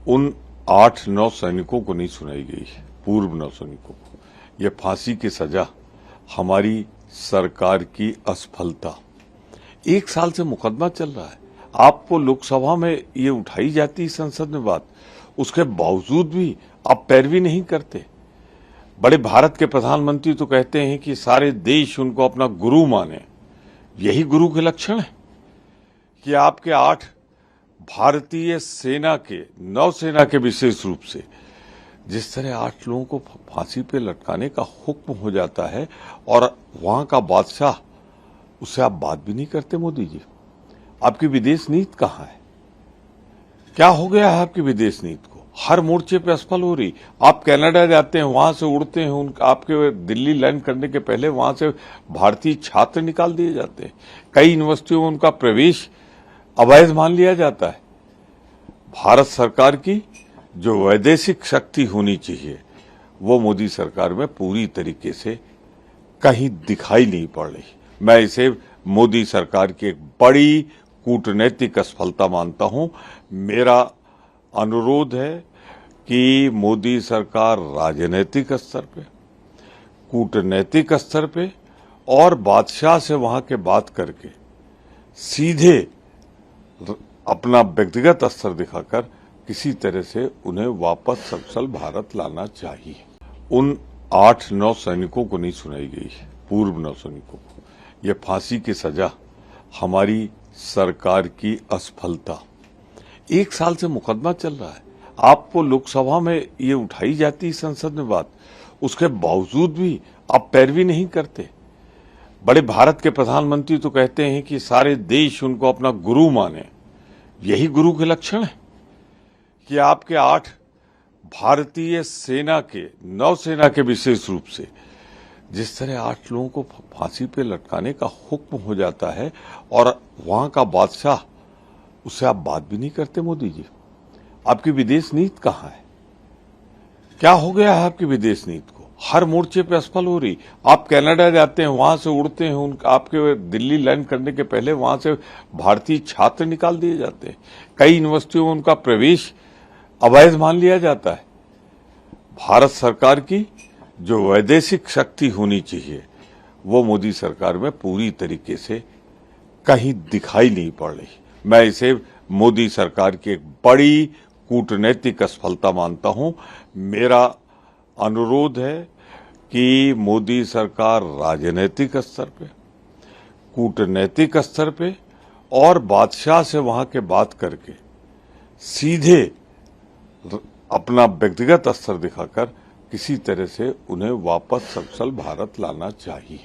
उन 8-9 सैनिकों को नहीं सुनाई गई है, पूर्व नौसैनिकों को। यह फांसी की सजा हमारी सरकार की असफलता। 1 साल से मुकदमा चल रहा है, आपको लोकसभा में ये उठाई जाती संसद में बात, उसके बावजूद भी आप पैरवी नहीं करते। बड़े भारत के प्रधानमंत्री तो कहते हैं कि सारे देश उनको अपना गुरु माने। यही गुरु के लक्षण है कि आपके 8 भारतीय सेना के, नौसेना के विशेष रूप से जिस तरह 8 लोगों को फांसी पे लटकाने का हुक्म हो जाता है और वहां का बादशाह, उससे आप बात भी नहीं करते। मोदी जी, आपकी विदेश नीति कहां है? क्या हो गया है आपकी विदेश नीति को? हर मोर्चे पे असफल हो रही। आप कनाडा जाते हैं, वहां से उड़ते हैं, आपके दिल्ली लैंड करने के पहले वहां से भारतीय छात्र निकाल दिए जाते हैं। कई यूनिवर्सिटियों में उनका प्रवेश अवैध मान लिया जाता है। भारत सरकार की जो वैदेशिक शक्ति होनी चाहिए वो मोदी सरकार में पूरी तरीके से कहीं दिखाई नहीं पड़ रही। मैं इसे मोदी सरकार की एक बड़ी कूटनैतिक असफलता मानता हूं। मेरा अनुरोध है कि मोदी सरकार राजनीतिक स्तर पे, कूटनैतिक स्तर पे और बादशाह से वहां के बात करके सीधे अपना व्यक्तिगत स्तर दिखाकर किसी तरह से उन्हें वापस सकुशल भारत लाना चाहिए। उन 8-9 सैनिकों को नहीं सुनाई गई है, पूर्व नौसैनिकों को। यह फांसी की सजा हमारी सरकार की असफलता। 1 साल से मुकदमा चल रहा है, आपको लोकसभा में ये उठाई जाती संसद में बात, उसके बावजूद भी आप पैरवी नहीं करते। बड़े भारत के प्रधानमंत्री तो कहते हैं कि सारे देश उनको अपना गुरु माने। यही गुरु के लक्षण है कि आपके 8 भारतीय सेना के, नौसेना के विशेष रूप से जिस तरह 8 लोगों को फांसी पे लटकाने का हुक्म हो जाता है और वहां का बादशाह, उससे आप बात भी नहीं करते। मोदी जी, आपकी विदेश नीति कहां है? क्या हो गया है आपकी विदेश नीति को? हर मोर्चे पे असफल हो रही। आप कनाडा जाते हैं, वहां से उड़ते हैं, आपके दिल्ली लैंड करने के पहले वहां से भारतीय छात्र निकाल दिए जाते हैं। कई यूनिवर्सिटियों में उनका प्रवेश अवैध मान लिया जाता है। भारत सरकार की जो वैदेशिक शक्ति होनी चाहिए वो मोदी सरकार में पूरी तरीके से कहीं दिखाई नहीं पड़ रही। मैं इसे मोदी सरकार की एक बड़ी कूटनैतिक असफलता मानता हूं। मेरा अनुरोध है कि मोदी सरकार राजनीतिक स्तर पे, कूटनैतिक स्तर पे और बादशाह से वहां के बात करके सीधे अपना व्यक्तिगत स्तर दिखाकर किसी तरह से उन्हें वापस सकुशल भारत लाना चाहिए।